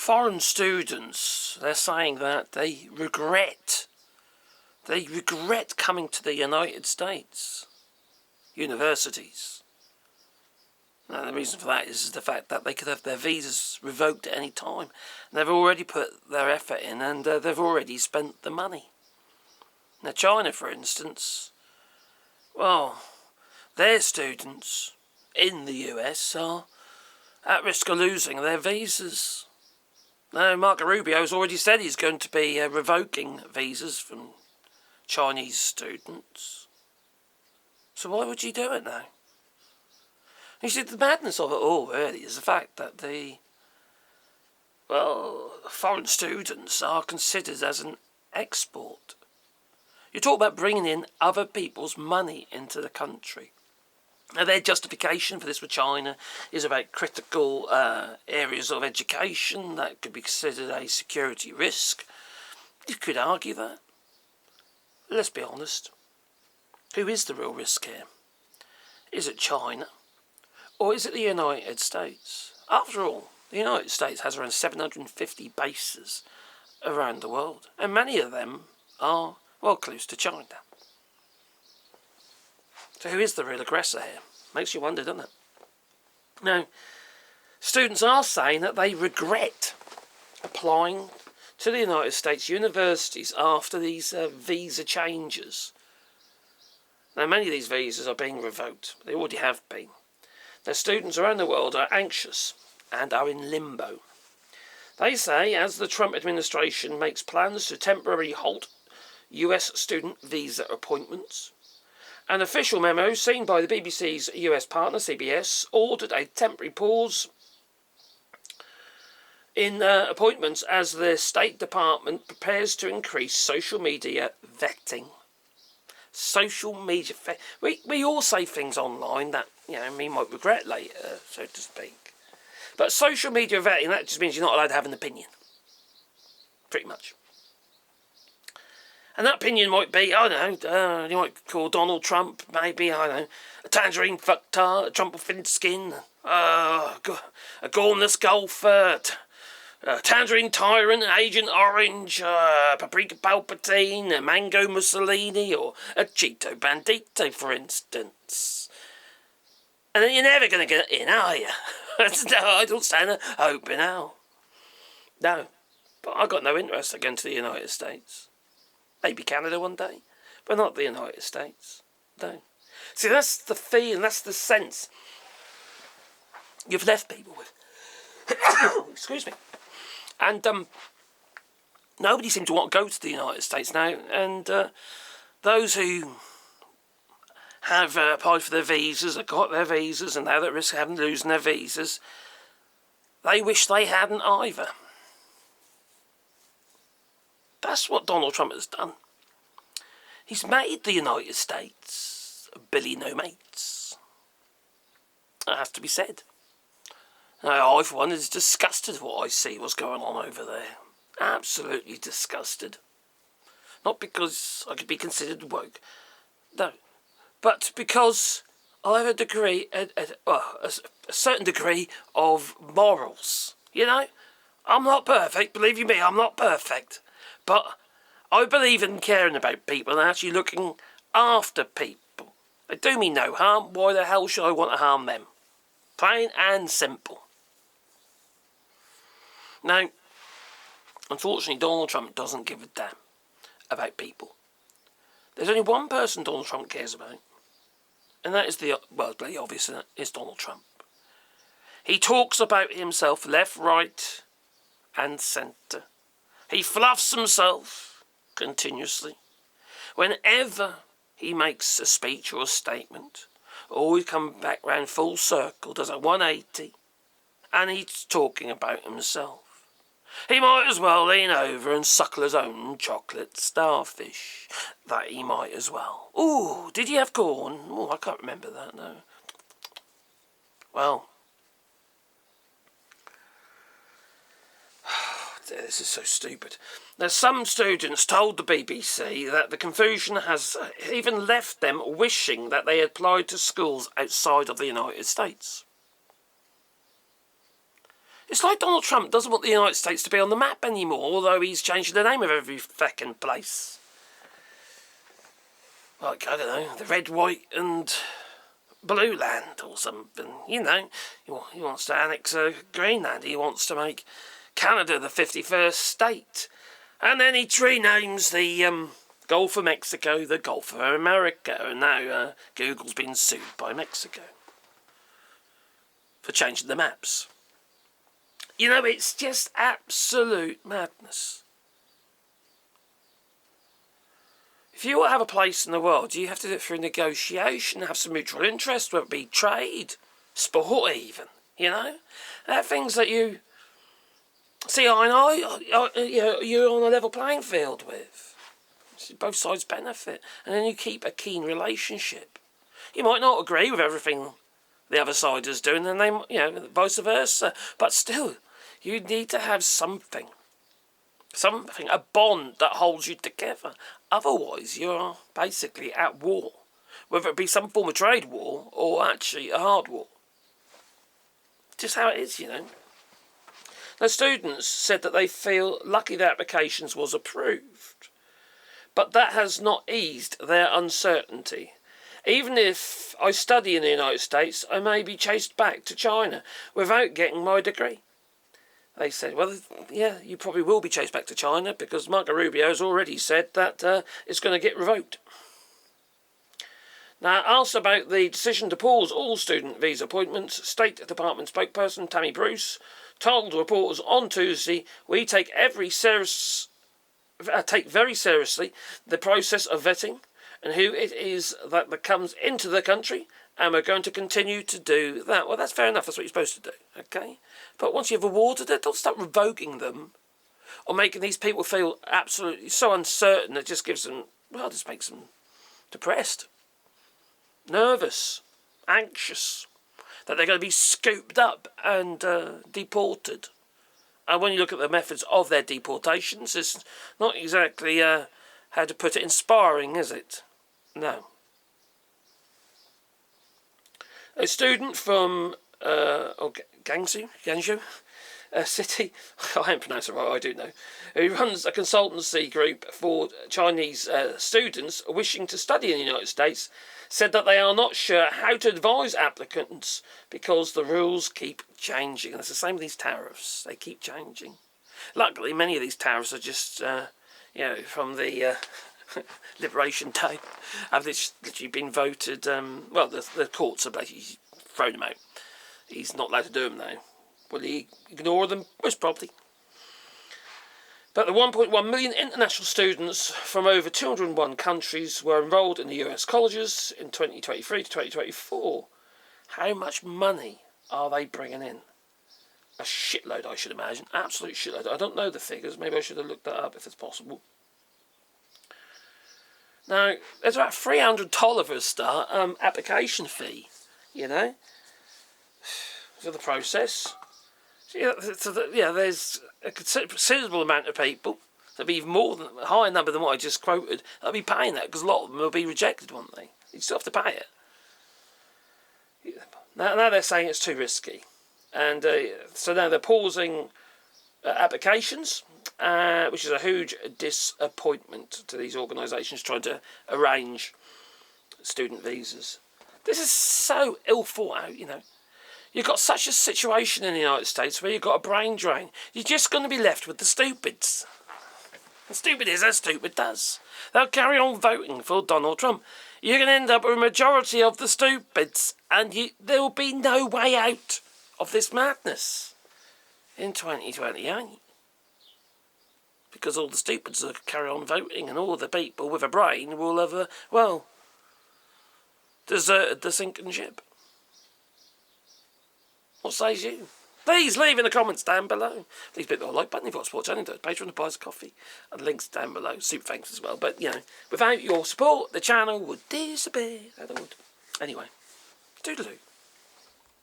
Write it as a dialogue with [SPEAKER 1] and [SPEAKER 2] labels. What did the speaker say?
[SPEAKER 1] foreign students, they're saying that they regret coming to the United States universities. Now, the reason for that is the fact that they could have their visas revoked at any time. And they've already put their effort in, and they've already spent the money. Now, China, for instance, well, their students in the US are at risk of losing their visas. Now, Marco Rubio has already said he's going to be revoking visas from Chinese students. So why would you do it now? You see, the madness of it all, really, is the fact that foreign students are considered as an export. You talk about bringing in other people's money into the country. Now, their justification for this with China is about critical areas of education that could be considered a security risk. You could argue that. Let's be honest. Who is the real risk here? Is it China? Or is it the United States? After all, the United States has around 750 bases around the world. And many of them are, well, close to China. So who is the real aggressor here? Makes you wonder, doesn't it? Now, students are saying that they regret applying to the United States universities after these visa changes. Now, many of these visas are being revoked. They already have been. Now, students around the world are anxious and are in limbo. They say, as the Trump administration makes plans to temporarily halt US student visa appointments, an official memo seen by the BBC's US partner, CBS, ordered a temporary pause in appointments as the State Department prepares to increase social media vetting. Social media we all say things online that, we might regret later, so to speak. But social media vetting, that just means you're not allowed to have an opinion. Pretty much. And that opinion might be, I don't know, you might call Donald Trump, maybe, I don't know, a tangerine fucktard, a Trump with thin skin, a gormless golfer, a tangerine tyrant, Agent Orange, Paprika Palpatine, a Mango Mussolini, or a Cheeto Bandito, for instance. And then you're never going to get in, are you? No, I don't stand a hope in hell. No, but I've got no interest in going to the United States. Maybe Canada one day, but not the United States. No. See, that's the feeling, that's the sense you've left people with. Excuse me. And nobody seems to want to go to the United States now. And those who have applied for their visas, have got their visas, and now they're at risk of losing their visas, they wish they hadn't either. That's what Donald Trump has done. He's made the United States a Billy No Mates. That has to be said. Now, I, for one, is disgusted at what I see what's going on over there. Absolutely disgusted. Not because I could be considered woke. No. But because I have a degree, a certain degree of morals. I'm not perfect, believe you me, I'm not perfect. But I believe in caring about people and actually looking after people. They do me no harm. Why the hell should I want to harm them? Plain and simple. Now, unfortunately, Donald Trump doesn't give a damn about people. There's only one person Donald Trump cares about. And that is bloody obvious, isn't it? It's Donald Trump. He talks about himself left, right and centre. He fluffs himself continuously. Whenever he makes a speech or a statement, always comes back round full circle, does a 180, and he's talking about himself. He might as well lean over and suckle his own chocolate starfish. That he might as well. Ooh, did he have corn? Oh, I can't remember that, no. Well, this is so stupid. Now, some students told the BBC that the confusion has even left them wishing that they had applied to schools outside of the United States. It's like Donald Trump doesn't want the United States to be on the map anymore, although he's changing the name of every feckin' place. Like, I don't know, the red, white and blue land or something, you know. He wants to annex Greenland. He wants to make Canada the 51st state. And then he renames the Gulf of Mexico the Gulf of America. And now Google's been sued by Mexico for changing the maps. You know, it's just absolute madness. If you want to have a place in the world, you have to do it through negotiation, have some mutual interest, whether it be trade, sport even, you know? They're things that you see eye and eye, you're on a level playing field with. So both sides benefit, and then you keep a keen relationship. You might not agree with everything the other side is doing, and they, vice versa, but still, you need to have something, a bond that holds you together. Otherwise, you're basically at war, whether it be some form of trade war or actually a hard war. Just how it is, you know. The students said that they feel lucky their applications was approved, but that has not eased their uncertainty. Even if I study in the United States, I may be chased back to China without getting my degree. They said, well, yeah, you probably will be chased back to China because Marco Rubio has already said that it's going to get revoked. Now, asked about the decision to pause all student visa appointments, State Department spokesperson Tammy Bruce told reporters on Tuesday, we take very seriously the process of vetting and who it is that comes into the country, and we're going to continue to do that. Well, that's fair enough. That's what you're supposed to do, okay? But once you've awarded it, don't start revoking them or making these people feel absolutely so uncertain that just gives them, just makes them depressed, nervous, anxious, that they're going to be scooped up and deported. And when you look at the methods of their deportations, it's not exactly, how to put it, inspiring, is it? No. A student from Guangzhou city, I haven't pronounced it right, I do know, who runs a consultancy group for Chinese students wishing to study in the United States, said that they are not sure how to advise applicants because the rules keep changing. And it's the same with these tariffs, they keep changing. Luckily, many of these tariffs are just, from the Liberation Day, have literally been voted, the courts have basically thrown him out. He's not allowed to do them now. Will he ignore them? Most probably. But the 1.1 million international students from over 201 countries were enrolled in the US colleges in 2023 to 2024. How much money are they bringing in? A shitload, I should imagine. Absolute shitload. I don't know the figures. Maybe I should have looked that up if it's possible. Now, there's about $300 for a start application fee, for the process. There's a considerable amount of people, there'll be even more than a higher number than what I just quoted, that'll be paying that, because a lot of them will be rejected, won't they? You still have to pay it. Now they're saying it's too risky. And so now they're pausing applications, which is a huge disappointment to these organisations trying to arrange student visas. This is so ill thought out, You've got such a situation in the United States where you've got a brain drain. You're just going to be left with the stupids. And stupid is as stupid does. They'll carry on voting for Donald Trump. You're going to end up with a majority of the stupids, and there will be no way out of this madness in 2028. Because all the stupids will carry on voting, and all the people with a brain will have, deserted the sinking ship. What says you? Please leave in the comments down below. Please hit the like button if you want to support the channel. Patreon to buy us a coffee. And links down below. Super thanks as well. But, without your support, the channel would disappear. Anyway, toodaloo.